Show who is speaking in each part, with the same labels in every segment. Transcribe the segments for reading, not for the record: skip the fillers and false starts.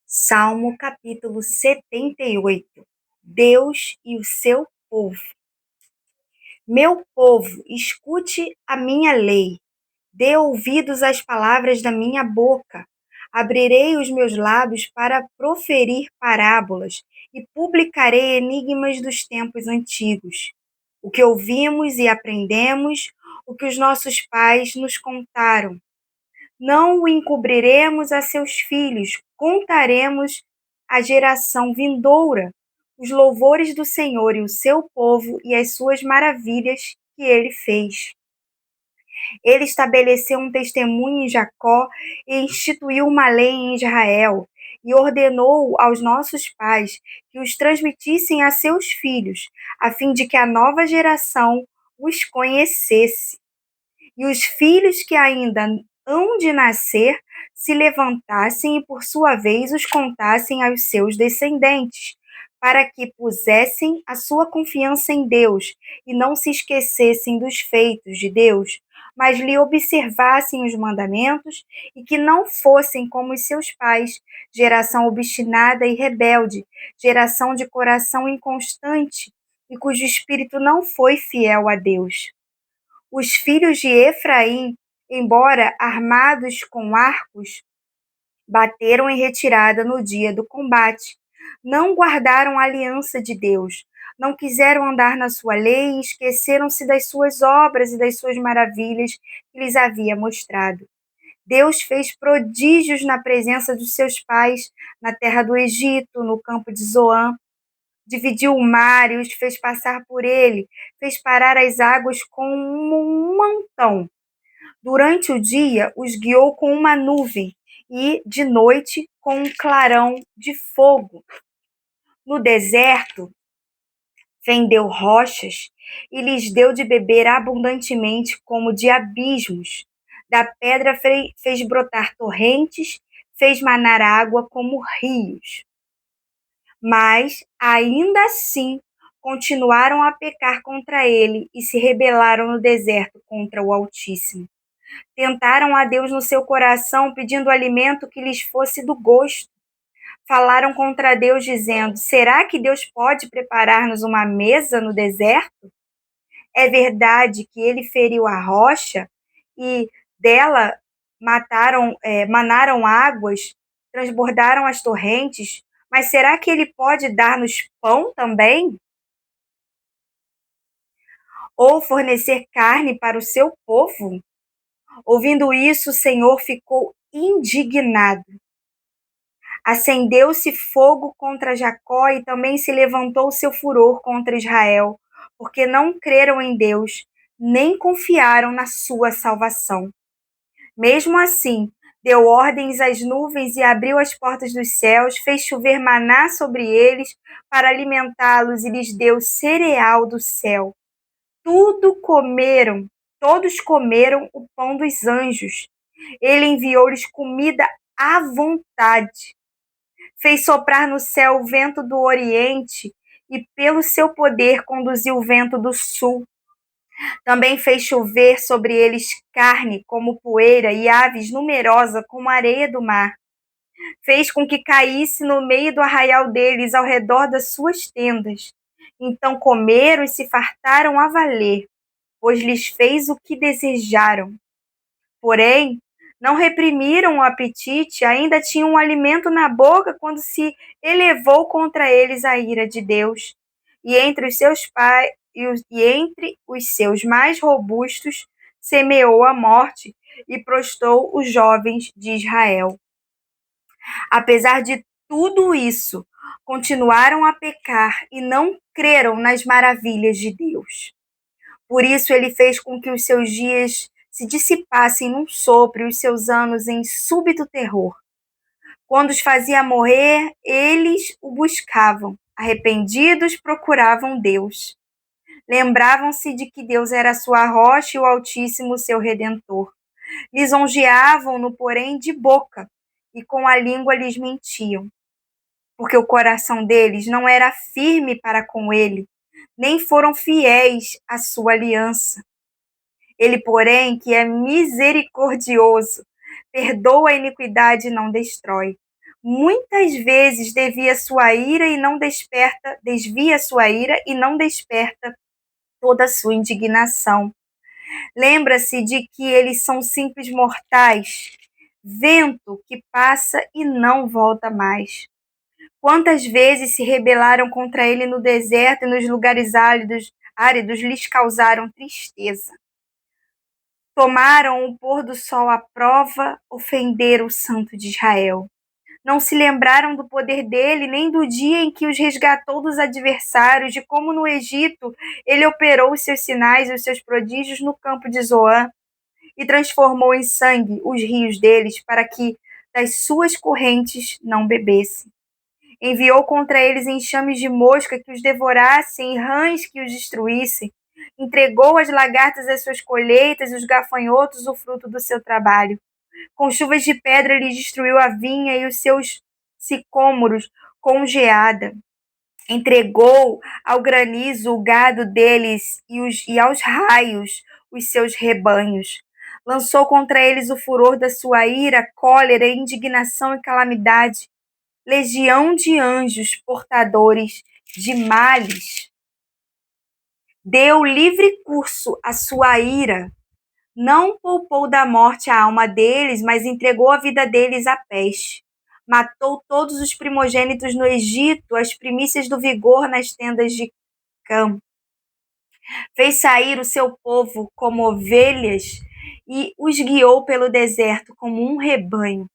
Speaker 1: Salmo capítulo 78. Deus e o seu povo. Meu povo, escute a minha lei. Dê ouvidos às palavras da minha boca. Abrirei os meus lábios para proferir parábolas e publicarei enigmas dos tempos antigos. O que ouvimos e aprendemos, o que os nossos pais nos contaram. Não o encobriremos a seus filhos, contaremos à geração vindoura os louvores do Senhor e o seu povo e as suas maravilhas que ele fez. Ele estabeleceu um testemunho em Jacó e instituiu uma lei em Israel, e ordenou aos nossos pais que os transmitissem a seus filhos, a fim de que a nova geração os conhecesse. E os filhos que ainda hão de nascer se levantassem e, por sua vez, os contassem aos seus descendentes, para que pusessem a sua confiança em Deus e não se esquecessem dos feitos de Deus, mas lhe observassem os mandamentos e que não fossem como os seus pais, geração obstinada e rebelde, geração de coração inconstante e cujo espírito não foi fiel a Deus. Os filhos de Efraim, embora armados com arcos, bateram em retirada no dia do combate. Não guardaram a aliança de Deus, não quiseram andar na sua lei e esqueceram-se das suas obras e das suas maravilhas que lhes havia mostrado. Deus fez prodígios na presença dos seus pais, na terra do Egito, no campo de Zoã. Dividiu o mar e os fez passar por ele, fez parar as águas com um montão. Durante o dia os guiou com uma nuvem e, de noite, com um clarão de fogo. No deserto, fendeu rochas e lhes deu de beber abundantemente como de abismos. Da pedra fez brotar torrentes, fez manar água como rios. Mas, ainda assim, continuaram a pecar contra ele e se rebelaram no deserto contra o Altíssimo. Tentaram a Deus no seu coração, pedindo alimento que lhes fosse do gosto. Falaram contra Deus, dizendo: será que Deus pode preparar-nos uma mesa no deserto? É verdade que ele feriu a rocha e dela manaram águas, transbordaram as torrentes, mas será que ele pode dar-nos pão também? Ou fornecer carne para o seu povo? Ouvindo isso, o Senhor ficou indignado. Acendeu-se fogo contra Jacó e também se levantou seu furor contra Israel, porque não creram em Deus, nem confiaram na sua salvação. Mesmo assim, deu ordens às nuvens e abriu as portas dos céus, fez chover maná sobre eles para alimentá-los e lhes deu cereal do céu. Todos comeram o pão dos anjos. Ele enviou-lhes comida à vontade. Fez soprar no céu o vento do oriente e, pelo seu poder, conduziu o vento do sul. Também fez chover sobre eles carne como poeira e aves numerosas como a areia do mar. Fez com que caísse no meio do arraial deles, ao redor das suas tendas. Então comeram e se fartaram a valer, pois lhes fez o que desejaram. Porém, não reprimiram o apetite, ainda tinham um alimento na boca quando se elevou contra eles a ira de Deus. E entre os seus pais e entre os seus mais robustos semeou a morte e prostrou os jovens de Israel. Apesar de tudo isso, continuaram a pecar e não creram nas maravilhas de Deus. Por isso ele fez com que os seus dias se dissipassem num sopro e os seus anos em súbito terror. Quando os fazia morrer, eles o buscavam. Arrependidos, procuravam Deus. Lembravam-se de que Deus era a sua rocha e o Altíssimo seu Redentor. Lisonjeavam-no, porém, de boca, e com a língua lhes mentiam, porque o coração deles não era firme para com ele, nem foram fiéis à sua aliança. Ele, porém, que é misericordioso, perdoa a iniquidade e não destrói. muitas vezes desvia sua ira e não desperta toda a sua indignação. Lembra-se de que eles são simples mortais, vento que passa e não volta mais. Quantas vezes se rebelaram contra ele no deserto e nos lugares áridos lhes causaram tristeza. Tomaram o pôr do sol à prova, ofenderam o Santo de Israel. Não se lembraram do poder dele, nem do dia em que os resgatou dos adversários, de como no Egito ele operou os seus sinais e os seus prodígios no campo de Zoã e transformou em sangue os rios deles para que das suas correntes não bebessem. Enviou contra eles enxames de mosca que os devorassem e rãs que os destruíssem. Entregou às lagartas as suas colheitas e os gafanhotos o fruto do seu trabalho. Com chuvas de pedra ele destruiu a vinha e os seus sicômoros com geada. Entregou ao granizo o gado deles e aos raios os seus rebanhos. Lançou contra eles o furor da sua ira, cólera, indignação e calamidade. Legião de anjos portadores de males. Deu livre curso à sua ira. Não poupou da morte a alma deles, mas entregou a vida deles à peste. Matou todos os primogênitos no Egito, as primícias do vigor nas tendas de Cam. Fez sair o seu povo como ovelhas e os guiou pelo deserto como um rebanho.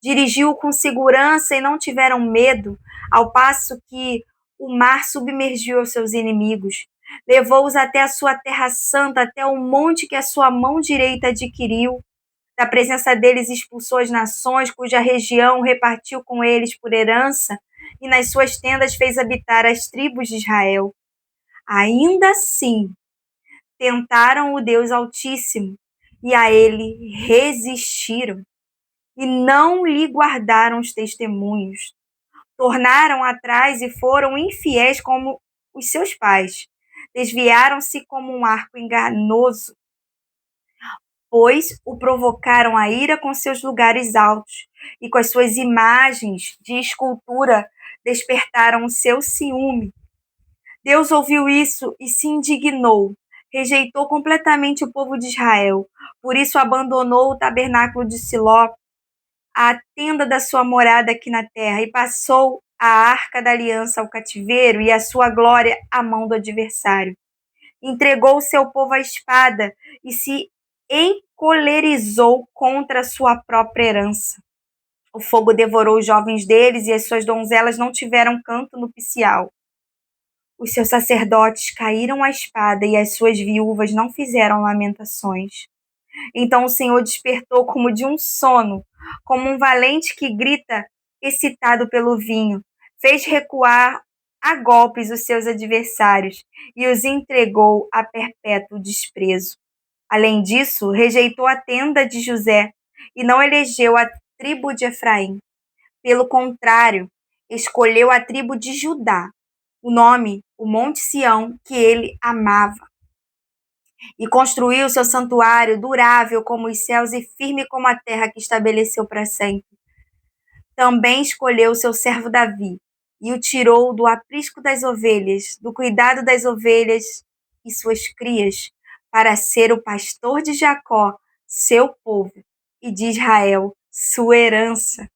Speaker 1: Dirigiu com segurança e não tiveram medo, ao passo que o mar submergiu os seus inimigos. Levou-os até a sua terra santa, até o monte que a sua mão direita adquiriu. Da presença deles expulsou as nações, cuja região repartiu com eles por herança, e nas suas tendas fez habitar as tribos de Israel. Ainda assim, tentaram o Deus Altíssimo, e a ele resistiram, e não lhe guardaram os testemunhos. Tornaram atrás e foram infiéis como os seus pais. Desviaram-se como um arco enganoso, pois o provocaram a ira com seus lugares altos, e com as suas imagens de escultura despertaram o seu ciúme. Deus ouviu isso e se indignou. Rejeitou completamente o povo de Israel. Por isso abandonou o tabernáculo de Siló, a tenda da sua morada aqui na terra, e passou a arca da aliança ao cativeiro e a sua glória à mão do adversário. Entregou o seu povo à espada e se encolerizou contra a sua própria herança. O fogo devorou os jovens deles e as suas donzelas não tiveram canto nupcial. Os seus sacerdotes caíram à espada e as suas viúvas não fizeram lamentações. Então o Senhor despertou como de um sono, como um valente que grita excitado pelo vinho. Fez recuar a golpes os seus adversários e os entregou a perpétuo desprezo. Além disso, rejeitou a tenda de José e não elegeu a tribo de Efraim. Pelo contrário, escolheu a tribo de Judá, o Monte Sião, que ele amava. E construiu seu santuário durável como os céus e firme como a terra que estabeleceu para sempre. Também escolheu seu servo Davi e o tirou do aprisco das ovelhas, do cuidado das ovelhas e suas crias, para ser o pastor de Jacó, seu povo, e de Israel, sua herança.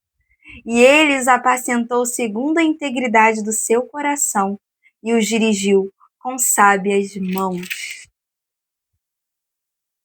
Speaker 1: E ele os apacentou segundo a integridade do seu coração e os dirigiu com sábias mãos.